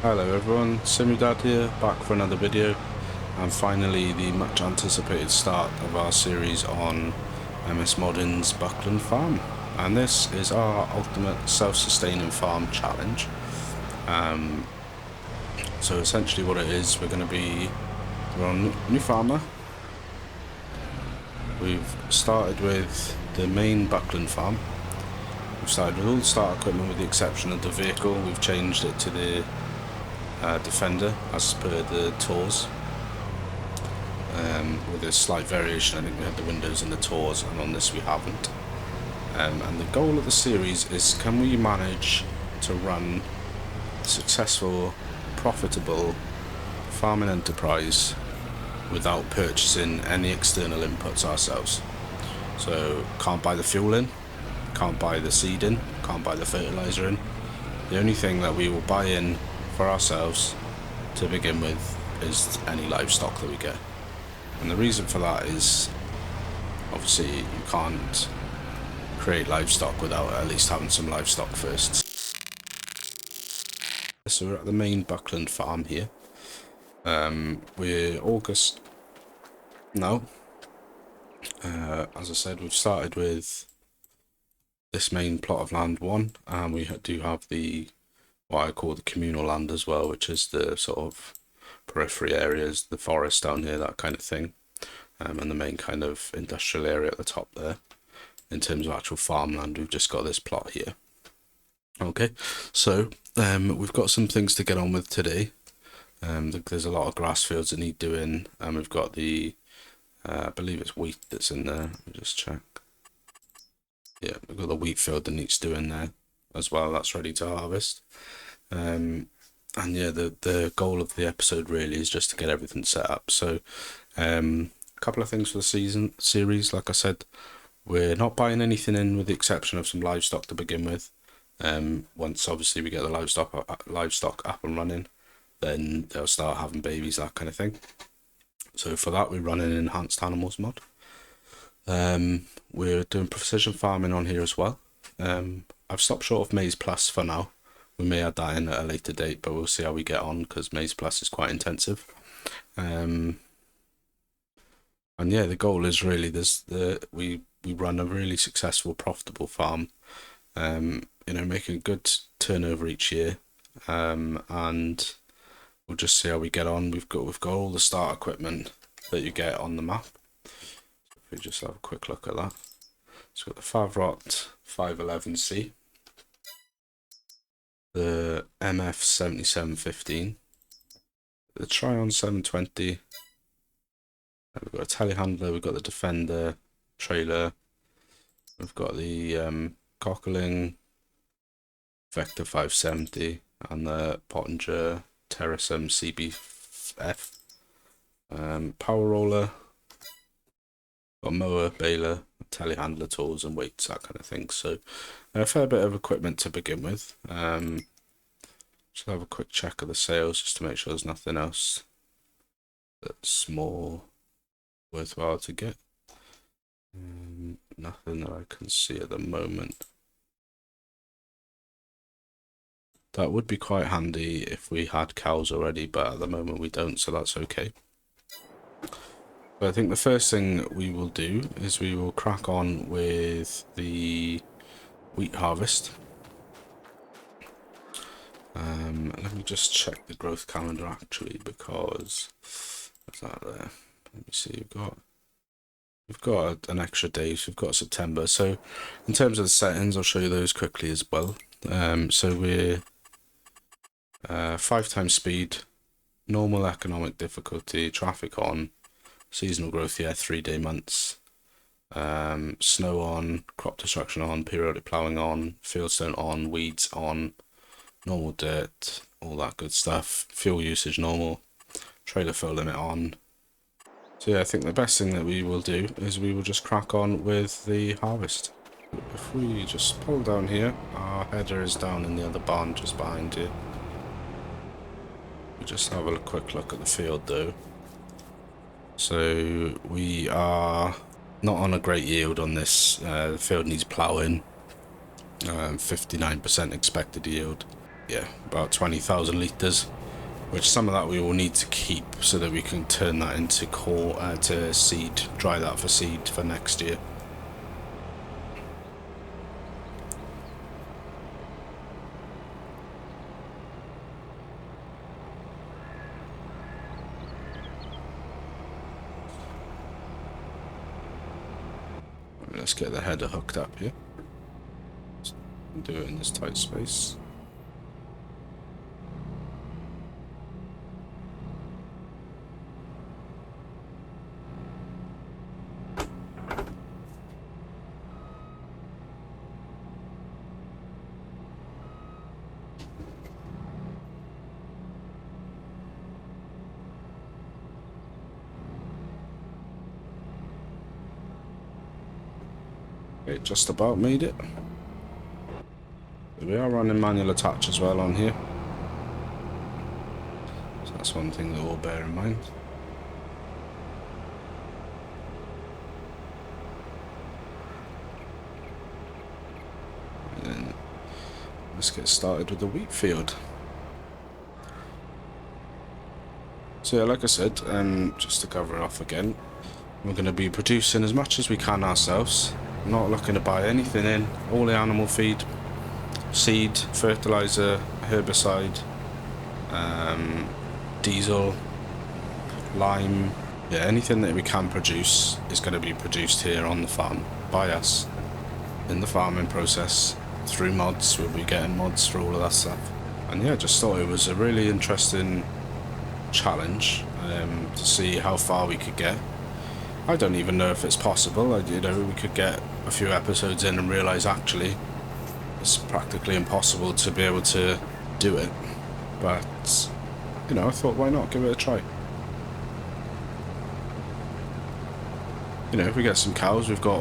Hello everyone, Simudad here, back for another video, and finally the much anticipated start of our series on MS Modern's Buckland farm. And this is our ultimate self-sustaining farm challenge. So essentially what it is, we're on New Farmer. We've started with the main Buckland farm. We've started with all the start equipment with the exception of the vehicle. We've changed it to the Defender as per the tours, with a slight variation. I think we had the windows in the tours, and on this we haven't. And the goal of the series is, can we manage to run a successful, profitable farming enterprise without purchasing any external inputs ourselves? So can't buy the fuel in, can't buy the seed in, can't buy the fertilizer in. The only thing that we will buy in for ourselves to begin with is any livestock that we get. And the reason for that is, obviously you can't create livestock without at least having some livestock first. So we're at the main Buckland farm here. We're August now. As I said, we've started with this main plot of land 1, and we do have the what I call the communal land as well, which is the sort of periphery areas, the forest down here, that kind of thing, and the main kind of industrial area at the top there. In terms of actual farmland, we've just got this plot here. Okay, so we've got some things to get on with today. There's a lot of grass fields that need doing, and we've got the I believe it's wheat that's in there. Let me just check. Yeah, we've got the wheat field that needs doing there as well. That's ready to harvest. And yeah, the goal of the episode really is just to get everything set up. So a couple of things for the series. Like I said, we're not buying anything in with the exception of some livestock to begin with. Once obviously we get the livestock up and running, then they'll start having babies, that kind of thing. So for that, we run an enhanced animals mod. We're doing precision farming on here as well. I've stopped short of Maize Plus for now. We may add that in at a later date, but we'll see how we get on, because Maize Plus is quite intensive. And yeah, the goal is really we run a really successful, profitable farm. Making a good turnover each year. And we'll just see how we get on. We've got all the start equipment that you get on the map. If we just have a quick look at that. So we've got the Favrot 511C, the MF 7715, the Tryon 720. We've got a telehandler, we've got the Defender trailer, we've got the Cockling Vector 570, and the Pottinger Terrace CBF. Power roller, got mower, baler, telehandler tools and weights, that kind of thing. So a fair bit of equipment to begin with. Just have a quick check of the sales just to make sure there's nothing else that's more worthwhile to get. Nothing that I can see at the moment. That would be quite handy if we had cows already, but at the moment we don't, so that's okay. But I think the first thing we will do is we will crack on with the wheat harvest. Let me just check the growth calendar actually, because what's that there? Let me see. We've got an extra day. So we've got September. So in terms of the settings, I'll show you those quickly as well. So we're 5 times speed, normal economic difficulty, traffic on, seasonal growth, 3-day months, snow on, crop destruction on, periodic ploughing on, fieldstone on, weeds on, normal dirt, all that good stuff, fuel usage normal, trailer fill limit on. So yeah, I think the best thing that we will do is we will just crack on with the harvest. If we just pull down here, our header is down in the other barn just behind you. We just have a quick look at the field though. So we are not on a great yield on this. The field needs ploughing. 59% expected yield. yeah, about 20,000 litres, which some of that we will need to keep so that we can turn that into to seed, dry that for seed for next year. Let's get the header hooked up here. Do it in this tight space. Okay, just about made it. We are running manual attach as well on here, so that's one thing that we'll bear in mind. And then let's get started with the wheat field. So yeah, like I said, just to cover it off again, we're going to be producing as much as we can ourselves. Not looking to buy anything in. All the animal feed, seed, fertilizer, herbicide, diesel, lime, yeah, anything that we can produce is going to be produced here on the farm by us in the farming process through mods. We'll be getting mods for all of that stuff. And yeah, just thought it was a really interesting challenge to see how far we could get. I don't even know if it's possible. You know, we could get a few episodes in and realise actually it's practically impossible to be able to do it. But you know, I thought, why not give it a try? You know, if we get some cows, we've got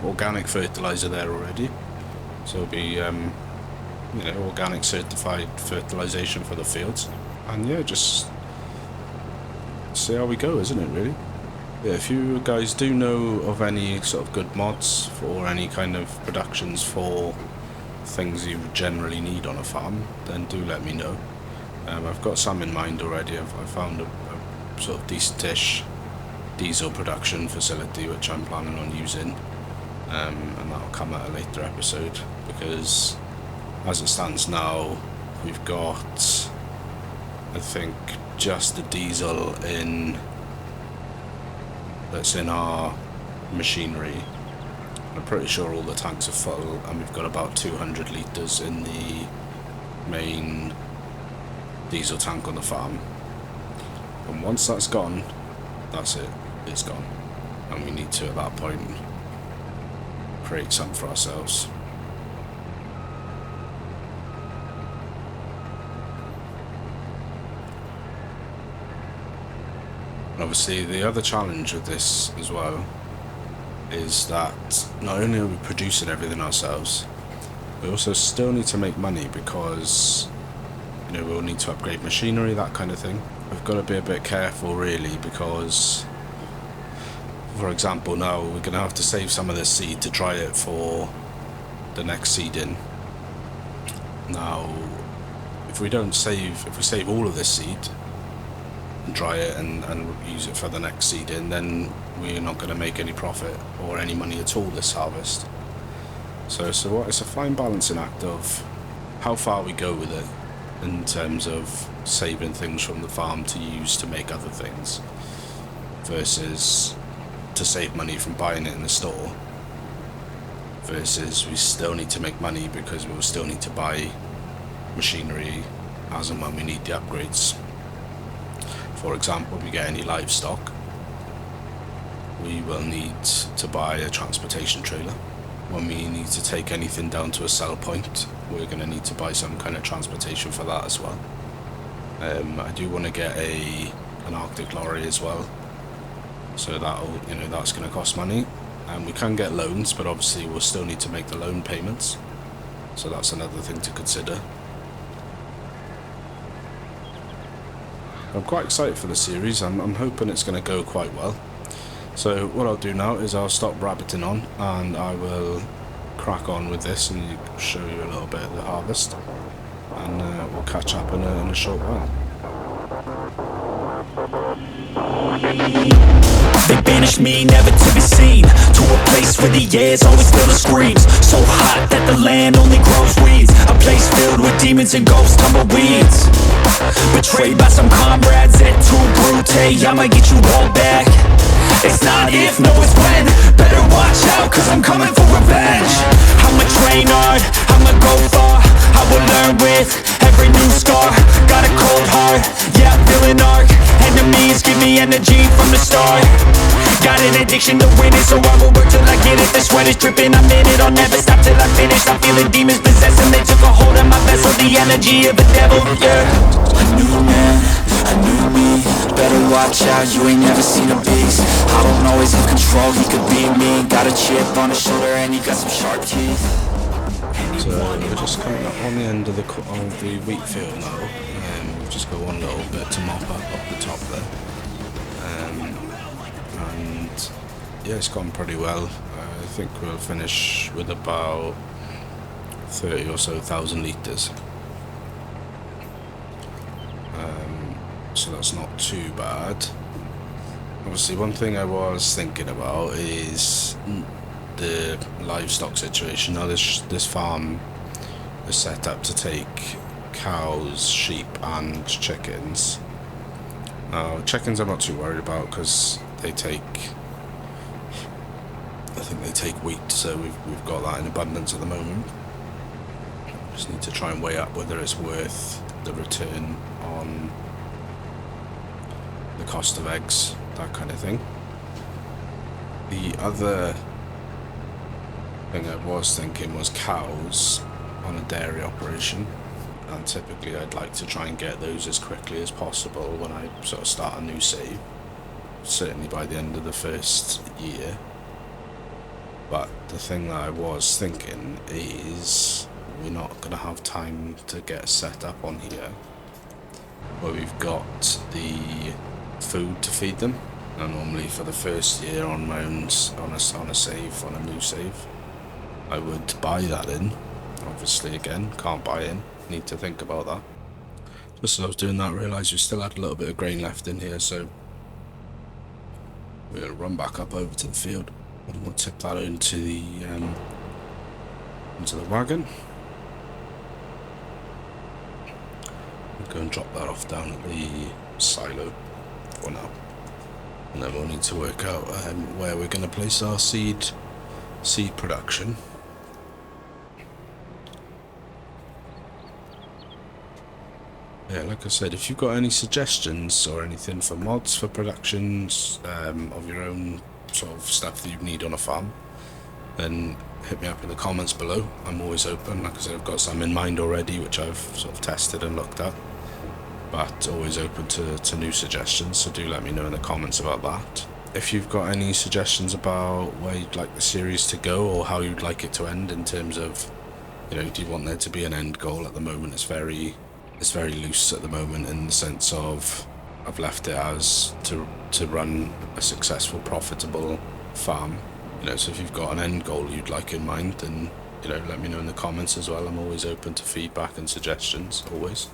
organic fertilizer there already, so it'll be you know, organic certified fertilization for the fields. And yeah, just see how we go, isn't it, really? Yeah, if you guys do know of any sort of good mods for any kind of productions for things you generally need on a farm, then do let me know. I've got some in mind already. I've found a sort of decent-ish diesel production facility which I'm planning on using, and that'll come at a later episode, because as it stands now we've got, I think, just the diesel that's in our machinery. I'm pretty sure all the tanks are full, and we've got about 200 litres in the main diesel tank on the farm. And once that's gone, that's it, it's gone. And we need to, at that point, create some for ourselves. Obviously, the other challenge with this as well is that not only are we producing everything ourselves, we also still need to make money, because you know, we'll need to upgrade machinery, that kind of thing. We've got to be a bit careful, really, because for example, now we're going to have to save some of this seed to dry it for the next seeding. Now, if we save all of this seed and dry it and use it for the next seeding, then we're not going to make any profit or any money at all this harvest. So it's a fine balancing act of how far we go with it in terms of saving things from the farm to use to make other things, versus to save money from buying it in the store, versus we still need to make money because we will still need to buy machinery as and when we need the upgrades. For example, if we get any livestock, we will need to buy a transportation trailer. When we need to take anything down to a sell point, we're going to need to buy some kind of transportation for that as well. I do want to get an Arctic lorry as well, so that's going to cost money. And we can get loans, but obviously we'll still need to make the loan payments, so that's another thing to consider. I'm quite excited for the series. I'm hoping it's going to go quite well. So what I'll do now is I'll stop rabbiting on, and I will crack on with this and show you a little bit of the harvest. and we'll catch up in a short while. They banished me, never to be seen, to a place where the air's always filled with screams. So hot that the land only grows weeds. A place filled with demons and ghosts, tumbleweeds. Betrayed by some comrades at too brute. I'ma get you all back. It's not if, no it's when. Better watch out, cause I'm coming for revenge. I'ma train hard, I'ma go far. I will learn with every new scar. Got a cold heart, yeah I'm feeling arc. Enemies give me energy from the start. Got an addiction to winning, so I will work till I get it. The sweat is dripping, I'm in it, I'll never stop till I finish. I'm feeling demons possessing, they took a hold of my vessel. The energy of a devil, yeah. A new man, a new me. Better watch out, you ain't never seen a beast. I don't always have control, he could be me. Got a chip on his shoulder and he got some sharp teeth. So we're just coming up on the end of the wheat field now. We've just got one little bit to mop up the top there. And yeah, it's gone pretty well. I think we'll finish with about 30 or so thousand litres. So that's not too bad. Obviously, one thing I was thinking about is the livestock situation. Now this farm is set up to take cows, sheep and chickens. Now chickens I'm not too worried about because I think they take wheat, so we've got that in abundance at the moment. Just need to try and weigh up whether it's worth the return on the cost of eggs, that kind of thing. The other thing I was thinking was cows on a dairy operation, and typically I'd like to try and get those as quickly as possible when I sort of start a new save, certainly by the end of the first year. But the thing that I was thinking is we're not going to have time to get set up on here where we've got the food to feed them. Now normally for the first year on my own, on a new save, I would buy that in. Obviously again, can't buy in, need to think about that. Just as I was doing that, I realised we still had a little bit of grain left in here, so we'll run back up over to the field and we'll tip that into the wagon. We'll go and drop that off down at the silo for now, and then we'll need to work out where we're going to place our seed production. Yeah, like I said, if you've got any suggestions or anything for mods for productions of your own sort of stuff that you need on a farm, then hit me up in the comments below. I'm always open. Like I said, I've got some in mind already which I've sort of tested and looked at, but always open to new suggestions, so do let me know in the comments about that. If you've got any suggestions about where you'd like the series to go or how you'd like it to end in terms of, you know, do you want there to be an end goal? At the moment it's very loose at the moment, in the sense of I've left it as to run a successful, profitable farm. You know, so if you've got an end goal you'd like in mind, then, you know, let me know in the comments as well. I'm always open to feedback and suggestions, always.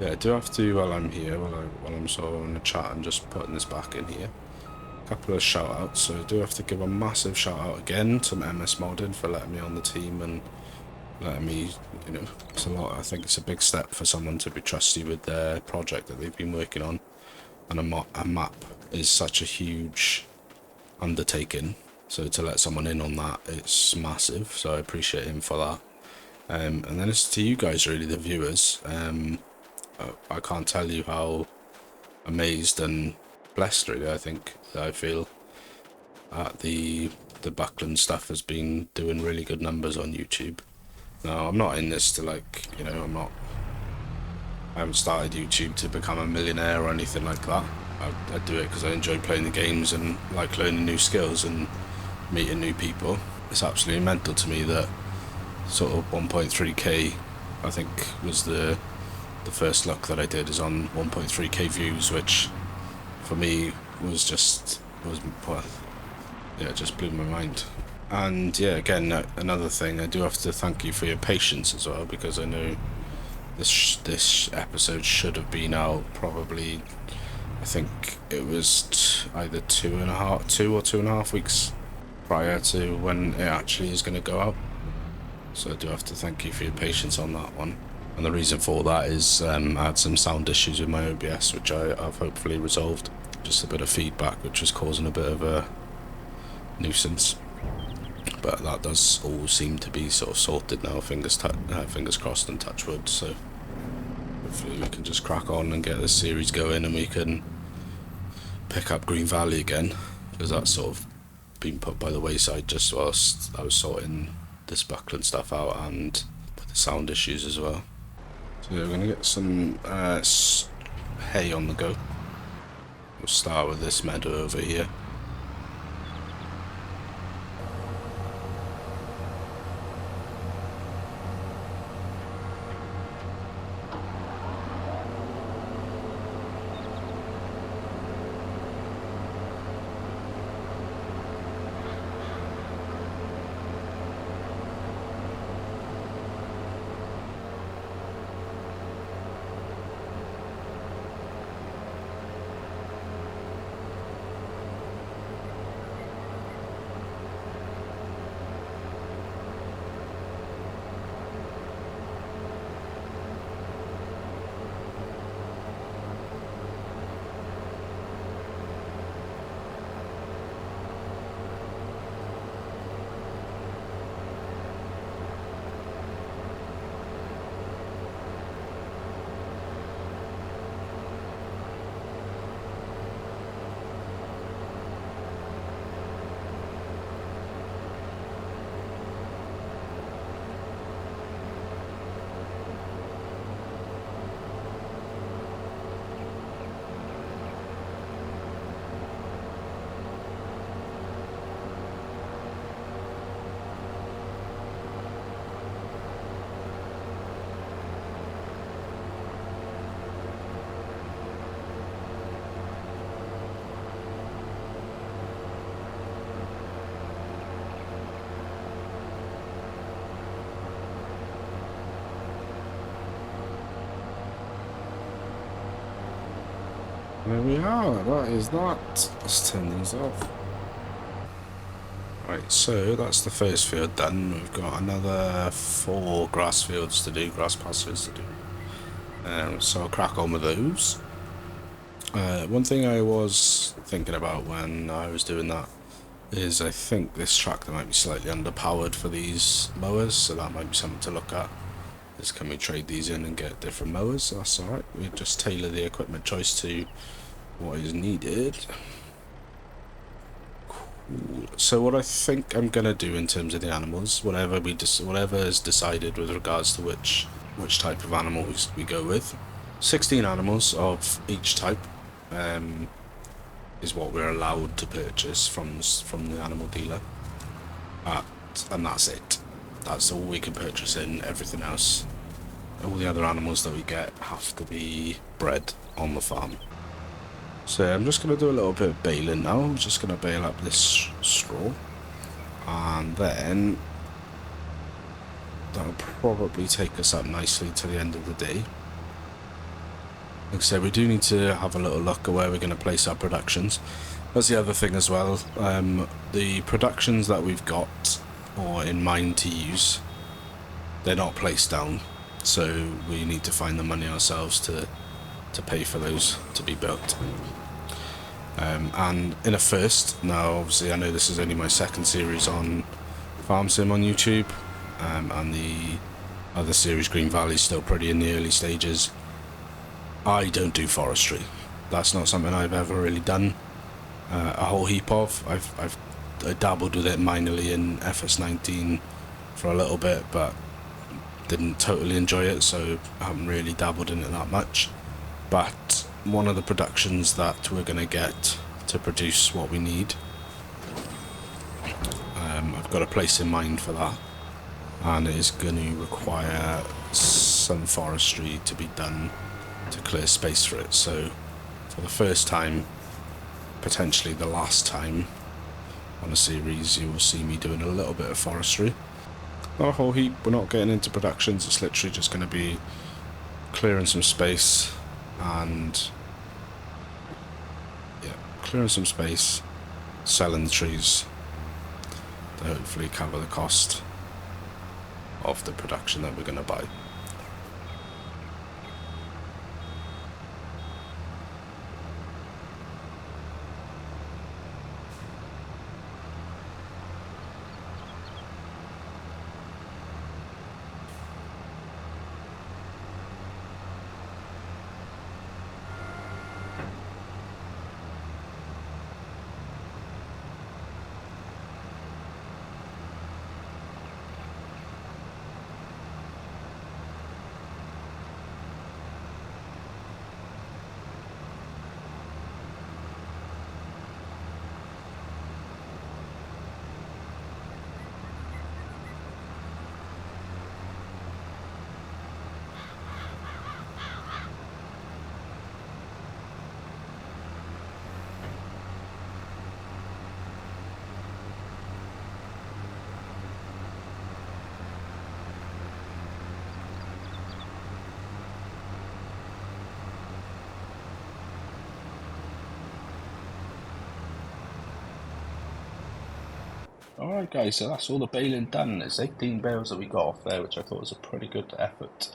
Yeah, I do have to, while I'm here, while I'm sort of in the chat and just putting this back in here, a couple of shout outs. So I do have to give a massive shout out again to MS Modding for letting me on the team and letting me, you know, it's a lot. I think it's a big step for someone to be trusted with their project that they've been working on, and a map is such a huge undertaking, so to let someone in on that, it's massive, so I appreciate him for that. And then it's to you guys, really, the viewers. I can't tell you how amazed and blessed, really, I think, that I feel at the Buckland stuff has been doing really good numbers on YouTube. Now, I'm not in this to, like, you know, I haven't started YouTube to become a millionaire or anything like that. I do it because I enjoy playing the games and like learning new skills and meeting new people. It's absolutely mental to me that sort of 1.3k, I think, was the first look that I did, is on 1.3k views, which for me was yeah, it just blew my mind. And yeah, again, another thing, I do have to thank you for your patience as well, because I know this episode should have been out probably, I think it was either 2 or 2.5 weeks prior to when it actually is going to go out. So I do have to thank you for your patience on that one. And the reason for that is I had some sound issues with my OBS, which I've hopefully resolved. Just a bit of feedback, which was causing a bit of a nuisance. But that does all seem to be sort of sorted now, fingers crossed and touch wood. So hopefully we can just crack on and get this series going, and we can pick up Green Valley again, because that's sort of been put by the wayside just whilst I was sorting this Buckland stuff out and with the sound issues as well. So we're going to get some hay on the go. We'll start with this meadow over here. There we are, that is that. Let's turn these off. Right, so that's the first field done. We've got another 4 grass fields to do, grass pastures to do. So I'll crack on with those. One thing I was thinking about when I was doing that is I think this tractor might be slightly underpowered for these mowers, so that might be something to look at. Is can we trade these in and get different mowers? That's alright. We just tailor the equipment choice to what is needed. Cool. So what I think I'm gonna do in terms of the animals, whatever is decided with regards to which type of animal we go with, 16 animals of each type is what we're allowed to purchase from the animal dealer, and that's it. That's all we can purchase in. Everything else, all the other animals that we get have to be bred on the farm. So I'm just going to do a little bit of baling now. I'm just going to bale up this straw, and then that'll probably take us up nicely to the end of the day. Like I said, we do need to have a little look at where we're going to place our productions. That's the other thing as well. The productions that we've got or in mind to use, they're not placed down, so we need to find the money ourselves to pay for those to be built. And in a first, now obviously I know this is only my second series on Farm Sim on YouTube, and the other series Green Valley is still pretty in the early stages. I don't do forestry. That's not something I've ever really done a whole heap of. I dabbled with it minorly in FS19 for a little bit, but didn't totally enjoy it, so I haven't really dabbled in it that much. But one of the productions that we're going to get to produce what we need, I've got a place in mind for that, and it is going to require some forestry to be done to clear space for it. So for the first time, potentially the last time, on a series you will see me doing a little bit of forestry. Not a whole heap, we're not getting into productions, it's literally just going to be clearing some space and selling the trees to hopefully cover the cost of the production that we're going to buy. Alright guys, so that's all the baling done. It's 18 bales that we got off there, which I thought was a pretty good effort.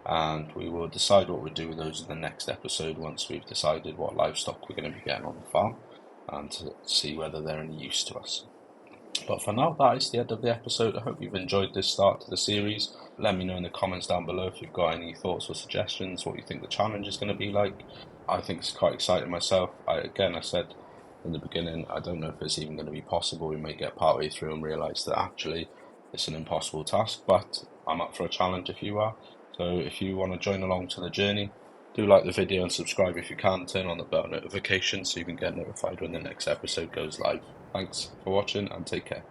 And we will decide what we do with those in the next episode once we've decided what livestock we're going to be getting on the farm and to see whether they're any use to us. But for now, that is the end of the episode. I hope you've enjoyed this start to the series. Let me know in the comments down below if you've got any thoughts or suggestions, what you think the challenge is going to be like. I think it's quite exciting myself. I said in the beginning, I don't know if it's even going to be possible. We may get partway through and realise that actually it's an impossible task, but I'm up for a challenge if you are. So if you want to join along to the journey, do like the video and subscribe if you can. Turn on the bell notification so you can get notified when the next episode goes live. Thanks for watching and take care.